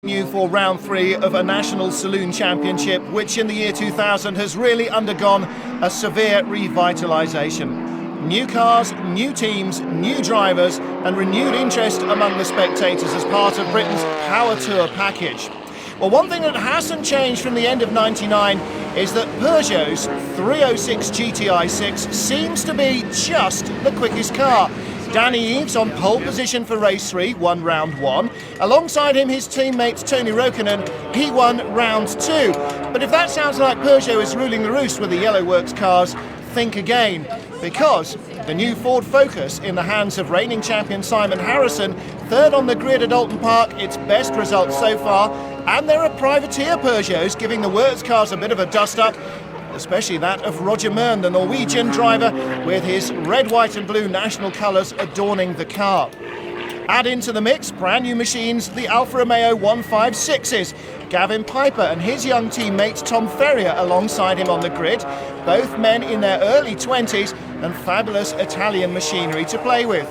New for round 3 of a national saloon championship, which in the year 2000 has really undergone a severe revitalisation. New cars, new teams, new drivers and renewed interest among the spectators as part of Britain's Power Tour package. Well, one thing that hasn't changed from the end of '99 is that Peugeot's 306 GTI 6 seems to be just the quickest car. Danny Eves on pole position for race 3, won round 1. Alongside him, his teammate Tony Räikkönen, he won round 2. But if that sounds like Peugeot is ruling the roost with the Yellow Works cars, think again. Because the new Ford Focus in the hands of reigning champion Simon Harrison, third on the grid at Oulton Park, its best result so far. And there are privateer Peugeots giving the Works cars a bit of a dust-up, especially that of Roger Mern, the Norwegian driver, with his red, white and blue national colours adorning the car. Add into the mix brand new machines, the Alfa Romeo 156s. Gavin Piper and his young teammate Tom Ferrier alongside him on the grid, both men in their early 20s and fabulous Italian machinery to play with.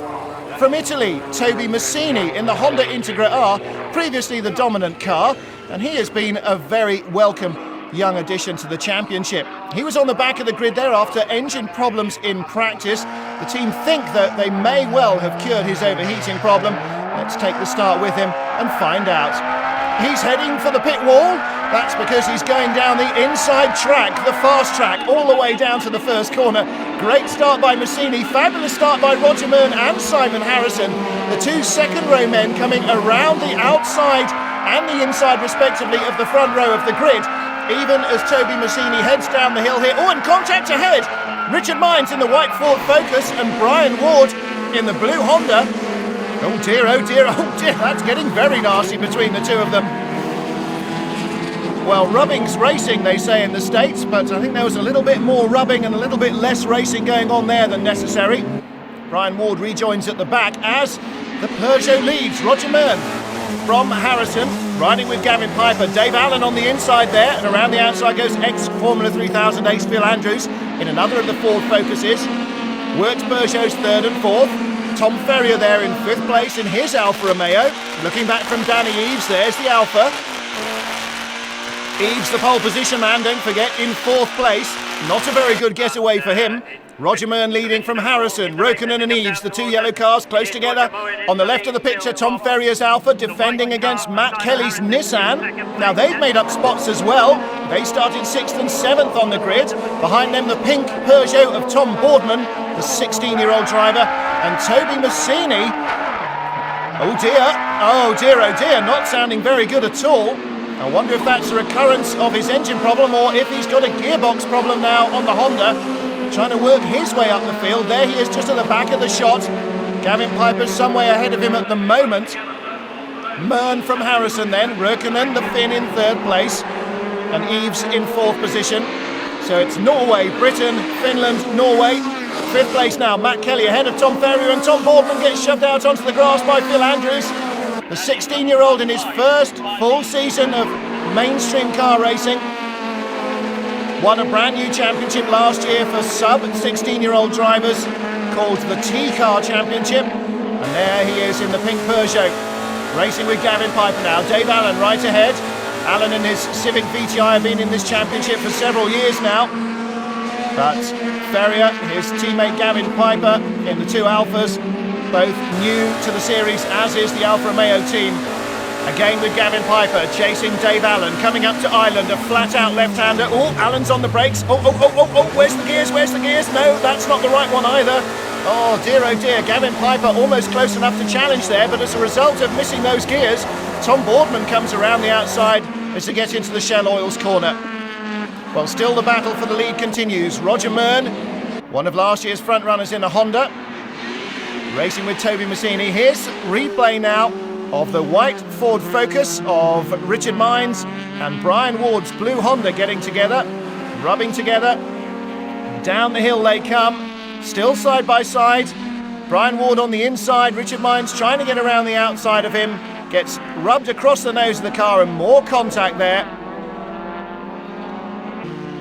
From Italy, Toby Massini in the Honda Integra R, previously the dominant car, and he has been a very welcome young addition to the championship. He was on the back of the grid there after engine problems in practice. The team think that they may well have cured his overheating problem. Let's take the start with him and find out. He's heading for the pit wall. That's because he's going down the inside track, the fast track, all the way down to the first corner. Great start by Massini, fabulous start by Roger Mern and Simon Harrison. The two second row men coming around the outside and the inside respectively of the front row of the grid. Even as Toby Massini heads down the hill here. Oh, and contact ahead! Richard Mines in the white Ford Focus and Brian Ward in the blue Honda. Oh dear, oh dear, oh dear, that's getting very nasty between the two of them. Well, rubbing's racing, they say in the States, but I think there was a little bit more rubbing and a little bit less racing going on there than necessary. Brian Ward rejoins at the back as the Peugeot leads. Roger Mern from Harrison, riding with Gavin Piper. Dave Allen on the inside there, and around the outside goes ex-Formula 3000 ace Phil Andrews in another of the Ford Focuses. Works Peugeot's third and fourth. Tom Ferrier there in fifth place in his Alfa Romeo. Looking back from Danny Eves, there's the Alfa. Eves, the pole position man, don't forget, in fourth place. Not a very good getaway for him. Roger Mern leading from Harrison, Räikkönen and Eves, the two yellow cars close together. On the left of the picture, Tom Ferrier's Alfa defending against Matt Kelly's Nissan. Now they've made up spots as well. They started 6th and 7th on the grid. Behind them, the pink Peugeot of Tom Boardman, the 16-year-old driver, and Toby Massini. Oh dear, not sounding very good at all. I wonder if that's a recurrence of his engine problem or if he's got a gearbox problem now on the Honda. Trying to work his way up the field. There he is just at the back of the shot. Gavin Piper's some way ahead of him at the moment. Mern from Harrison then. Räikkönen, the Finn, in third place. And Eves in fourth position. So it's Norway, Britain, Finland, Norway. Fifth place now. Matt Kelly ahead of Tom Ferrier, and Tom Boardman gets shoved out onto the grass by Phil Andrews. The 16-year-old in his first full season of mainstream car racing. Won a brand new championship last year for sub-16-year-old drivers called the T-Car Championship. And there he is in the pink Peugeot, racing with Gavin Piper now. Dave Allen right ahead. Allen and his Civic VTI have been in this championship for several years now. But Ferrier, his teammate Gavin Piper in the two Alphas, both new to the series, as is the Alfa Romeo team. Again with Gavin Piper chasing Dave Allen, coming up to Ireland, a flat-out left-hander. Oh, Allen's on the brakes. Oh, where's the gears? No, that's not the right one either. Oh dear, Gavin Piper almost close enough to challenge there, but as a result of missing those gears, Tom Boardman comes around the outside as to get into the Shell Oils corner. Well, still the battle for the lead continues. Roger Mern, one of last year's front-runners in a Honda, racing with Toby Massini. Here's replay now of the white Ford Focus of Richard Mines and Brian Ward's blue Honda getting together, rubbing together. Down the hill they come, still side by side. Brian Ward on the inside, Richard Mines trying to get around the outside of him, gets rubbed across the nose of the car and more contact there.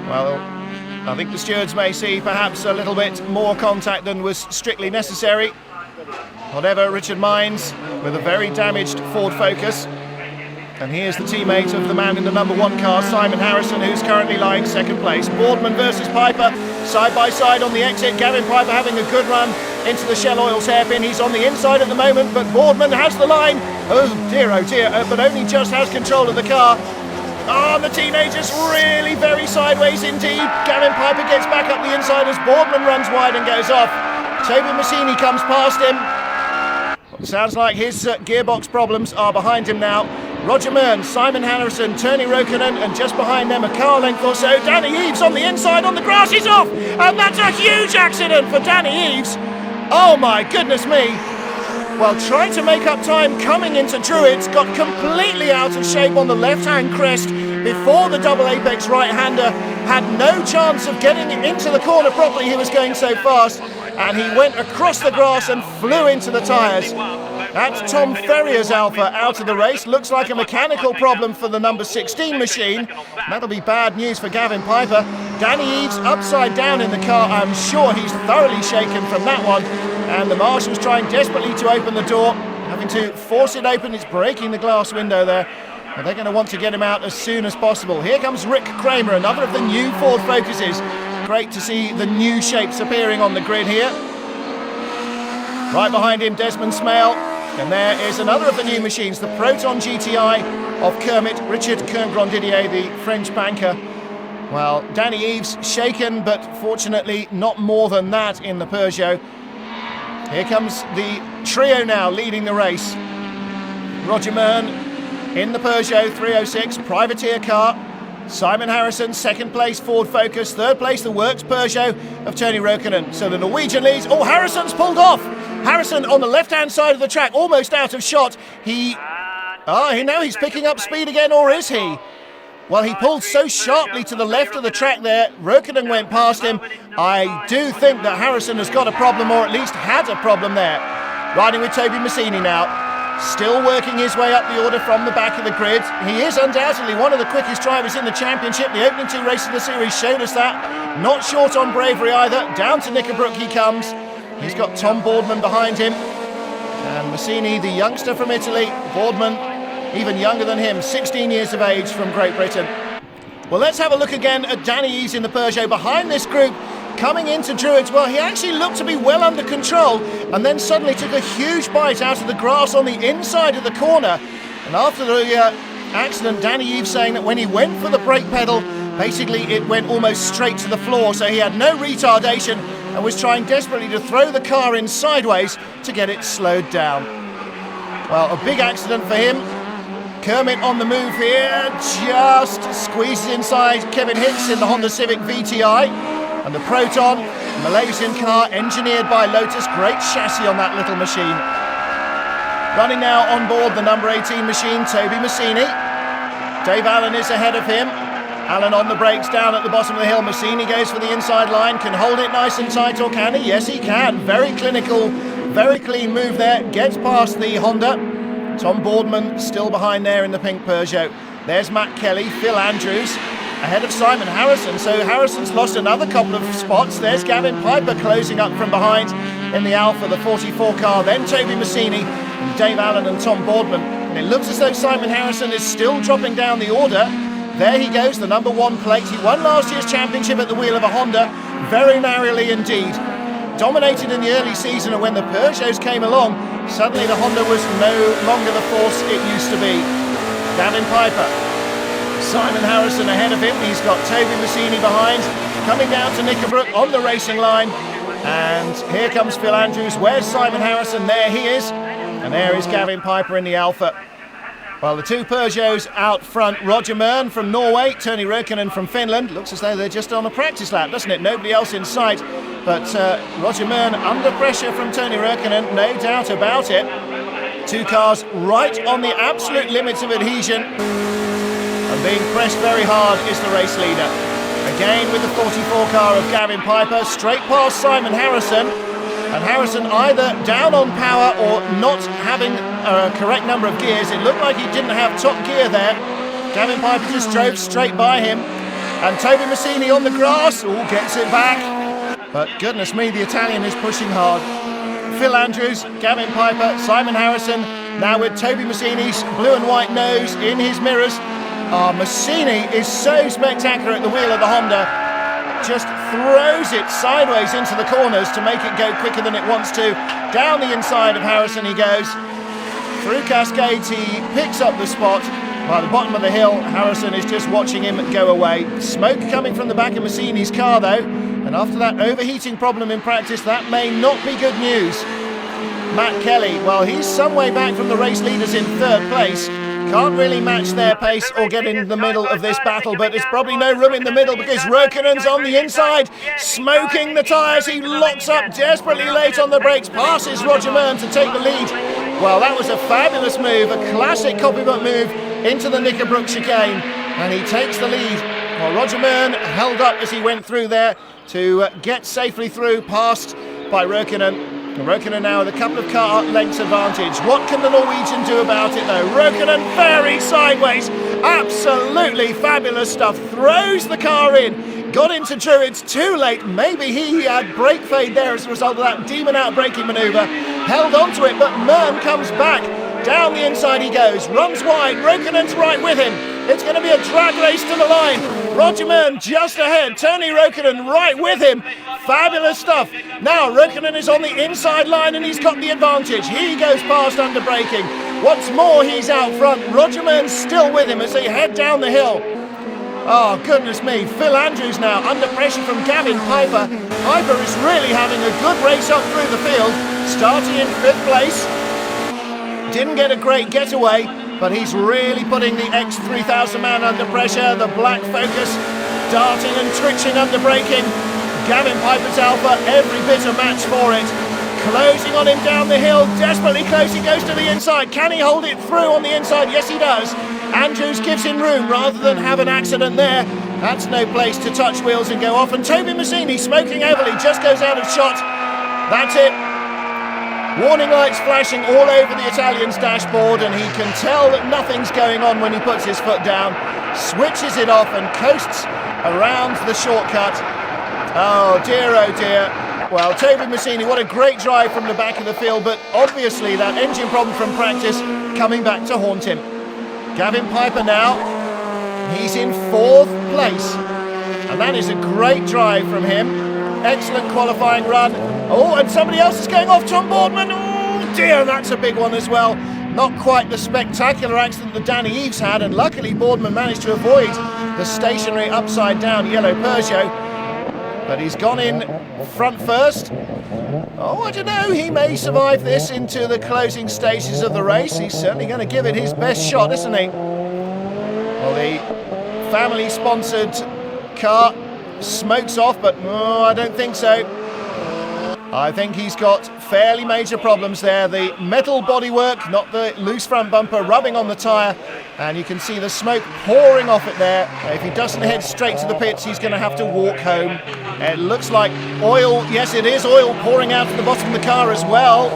Well, I think the stewards may see perhaps a little bit more contact than was strictly necessary. Whatever, Richard Mines with a very damaged Ford Focus. And here's the teammate of the man in the number 1 car, Simon Harrison, who's currently lying second place. Boardman versus Piper, side by side on the exit. Gavin Piper having a good run into the Shell Oils hairpin. He's on the inside at the moment, but Boardman has the line. Oh dear, but only just has control of the car. Oh, the teenager's really very sideways indeed. Gavin Piper gets back up the inside as Boardman runs wide and goes off. Toby Massini comes past him. Well, sounds like his gearbox problems are behind him now. Roger Mearn, Simon Harrison, Tony Roukonen, and just behind them, a car length or so, Danny Eves on the inside on the grass. He's off! And that's a huge accident for Danny Eves. Oh my goodness me. Well, trying to make up time coming into Druids, got completely out of shape on the left-hand crest before the double apex right-hander had no chance of getting into the corner properly. He was going so fast, and he went across the grass and flew into the tyres. That's Tom Ferrier's Alpha out of the race. Looks like a mechanical problem for the number 16 machine. That'll be bad news for Gavin Piper. Danny Eves upside down in the car. I'm sure he's thoroughly shaken from that one. And the marshal's trying desperately to open the door, having to force it open. It's breaking the glass window there. And they're going to want to get him out as soon as possible. Here comes Rick Kramer, another of the new Ford Focuses. Great to see the new shapes appearing on the grid here. Right behind him, Desmond Smale. And there is another of the new machines, the Proton GTI of Kermit, Richard Kerngrandidier, the French banker. Well, Danny Eves shaken, but fortunately not more than that in the Peugeot. Here comes the trio now leading the race. Roger Mearn in the Peugeot 306 privateer car. Simon Harrison, second place Ford Focus, third place the Works Peugeot of Tony Roukonen. So the Norwegian leads. Oh, Harrison's pulled off. Harrison on the left-hand side of the track, almost out of shot. He's picking up speed again, or is he? Well, he pulled so sharply to the left of the track there. Roukonen went past him. I do think that Harrison has got a problem, or at least had a problem there. Riding with Toby Massini now. Still working his way up the order from the back of the grid. He is undoubtedly one of the quickest drivers in the championship. The opening 2 races of the series showed us that. Not short on bravery either. Down to Knickerbrook he comes. He's got Tom Boardman behind him. And Massini, the youngster from Italy. Boardman, even younger than him, 16 years of age from Great Britain. Well, let's have a look again at Danny Eves in the Peugeot. Behind this group, coming into Druids, well, he actually looked to be well under control and then suddenly took a huge bite out of the grass on the inside of the corner. And after the accident, Danny Eves saying that when he went for the brake pedal, basically it went almost straight to the floor, so he had no retardation and was trying desperately to throw the car in sideways to get it slowed down. Well, a big accident for him. Kermit on the move here, just squeezes inside Kevin Hicks in the Honda Civic VTI. And the Proton, Malaysian car engineered by Lotus, great chassis on that little machine. Running now on board the number 18 machine, Toby Massini. Dave Allen is ahead of him. Allen on the brakes down at the bottom of the hill. Massini goes for the inside line, can hold it nice and tight, or can he? Yes, he can. Very clinical, very clean move there. Gets past the Honda. Tom Boardman still behind there in the pink Peugeot. There's Matt Kelly, Phil Andrews ahead of Simon Harrison. So Harrison's lost another couple of spots. There's Gavin Piper closing up from behind in the Alpha, the 44 car. Then Toby Massini, and Dave Allen and Tom Boardman. And it looks as though Simon Harrison is still dropping down the order. There he goes, the number 1 plate. He won last year's championship at the wheel of a Honda, very narrowly indeed. Dominated in the early season, and when the Peugeots came along, suddenly the Honda was no longer the force it used to be. Gavin Piper, Simon Harrison ahead of him. He's got Toby Massini behind, coming down to Knickerbrook on the racing line. And here comes Phil Andrews. Where's Simon Harrison? There he is. And there is Gavin Piper in the Alpha. Well, the 2 Peugeots out front. Roger Mearn from Norway, Tony Roukonen from Finland. Looks as though they're just on a practice lap, doesn't it? Nobody else in sight. But Roger Mearn under pressure from Tony Roukonen, no doubt about it. 2 cars right on the absolute limits of adhesion. And being pressed very hard is the race leader. Again with the 44 car of Gavin Piper, straight past Simon Harrison. And Harrison either down on power or not having a correct number of gears. It looked like he didn't have top gear there. Gavin Piper just drove straight by him. And Toby Massini on the grass, gets it back. But goodness me, the Italian is pushing hard. Phil Andrews, Gavin Piper, Simon Harrison, Now with Toby Massini's blue and white nose in his mirrors. Massini is so spectacular at the wheel of the Honda. Just throws it sideways into the corners to make it go quicker than it wants to. Down the inside of Harrison he goes. Through Cascades he picks up the spot. By the bottom of the hill, Harrison is just watching him go away. Smoke coming from the back of Massini's car though, and after that overheating problem in practice, that may not be good news. Matt Kelly, well, he's some way back from the race leaders in third place. Can't really match their pace or get in the middle of this battle, but there's probably no room in the middle because Räikkönen's on the inside, smoking the tyres. He locks up desperately late on the brakes, passes Roger Mern to take the lead. Well, that was a fabulous move, a classic copybook move into the Knickerbrook chicane, and he takes the lead. Well, Roger Mern held up as he went through there to get safely through, passed by Räikkönen. Räikkönen now with a couple of car lengths advantage. What can the Norwegian do about it though? Räikkönen very sideways, absolutely fabulous stuff, throws the car in, got into Druids too late. Maybe he had brake fade there as a result of that demon out braking manoeuvre, held onto it, but Mern comes back. Down the inside he goes, runs wide, Räikkönen's right with him. It's going to be a drag race to the line. Roger Mern just ahead, Tony Räikkönen right with him. Fabulous stuff. Now Räikkönen is on the inside line and he's got the advantage. He goes past under braking. Once more he's out front. Roger Mern's still with him as they head down the hill. Oh goodness me, Phil Andrews now under pressure from Gavin Piper. Piper is really having a good race up through the field, starting in 5th place. Didn't get a great getaway, but he's really putting the X3000 man under pressure. The black Focus darting and twitching under braking. Gavin Piper's Alpha, every bit a match for it. Closing on him down the hill, desperately close, he goes to the inside. Can he hold it through on the inside? Yes he does. Andrews gives him room rather than have an accident there. That's no place to touch wheels and go off. And Toby Massini, smoking heavily, just goes out of shot. That's it. Warning lights flashing all over the Italian's dashboard, and he can tell that nothing's going on when he puts his foot down, switches it off and coasts around the shortcut. Oh dear, oh dear. Well, Toby Massini, what a great drive from the back of the field, but obviously that engine problem from practice coming back to haunt him. Gavin Piper now, he's in 4th place, and that is a great drive from him. Excellent qualifying run. Oh, and somebody else is going off, Tom Boardman. Oh dear, that's a big one as well. Not quite the spectacular accident that Danny Eves had, and luckily Boardman managed to avoid the stationary upside down yellow Peugeot. But he's gone in front first. Oh, I don't know, he may survive this into the closing stages of the race. He's certainly going to give it his best shot, isn't he? Well, the family-sponsored car smokes off, but no, I don't think so. I think he's got fairly major problems there. The metal bodywork, not the loose front bumper, rubbing on the tyre, and you can see the smoke pouring off it there. If he doesn't head straight to the pits, he's going to have to walk home. It looks like oil, yes it is, oil pouring out of the bottom of the car as well.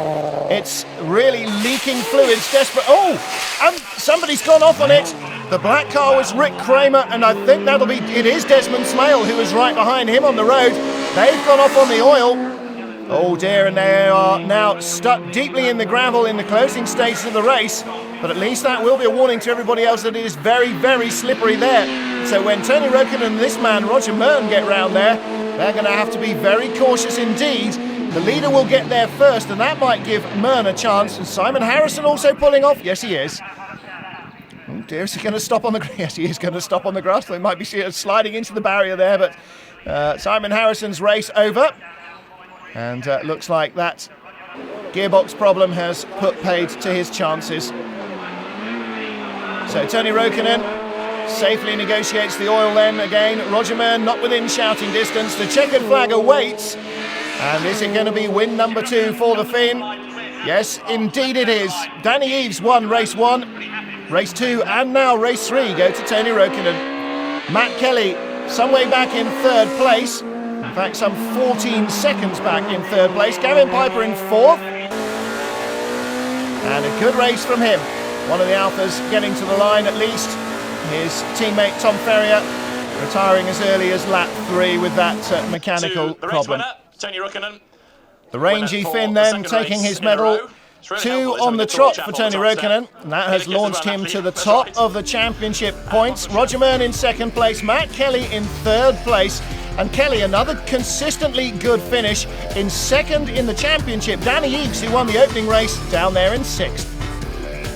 It's really leaking fluids, desperate. Oh, and somebody's gone off on it. The black car was Rick Kramer, and I think it is Desmond Smale who is right behind him on the road. They've gone off on the oil. Oh dear, and they are now stuck deeply in the gravel in the closing stages of the race, but at least that will be a warning to everybody else that it is very, very slippery there. So when Tony Räikkönen and this man, Roger Mern, get round there, they're going to have to be very cautious indeed. The leader will get there first, and that might give Mern a chance. And Simon Harrison also pulling off. Yes, he is. Oh dear, is he going to stop on the grass? Yes, he is going to stop on the grass. They might be sliding into the barrier there, but Simon Harrison's race over. And looks like that gearbox problem has put paid to his chances. So Tony Räikkönen safely negotiates the oil then again. Roger Mern not within shouting distance. The checkered flag awaits. And is it going to be win number 2 for the Finn? Yes, indeed it is. Danny Eves won race 1, race 2, and now race 3 go to Tony Räikkönen. Matt Kelly some way back in 3rd place. In fact, some 14 seconds back in 3rd place. Gavin Piper in 4th. And a good race from him. One of the Alphas getting to the line at least. His teammate Tom Ferrier retiring as early as lap 3 with that mechanical problem. Tony Räikkönen. The rangy Finn then taking his medal 2 on the trot for Tony Roukonen, and that has launched him to the top of the championship points. Roger Myrne in second place, Matt Kelly in third place, and Kelly, another consistently good finish, in second in the championship. Danny Eaves, who won the opening race, down there in sixth.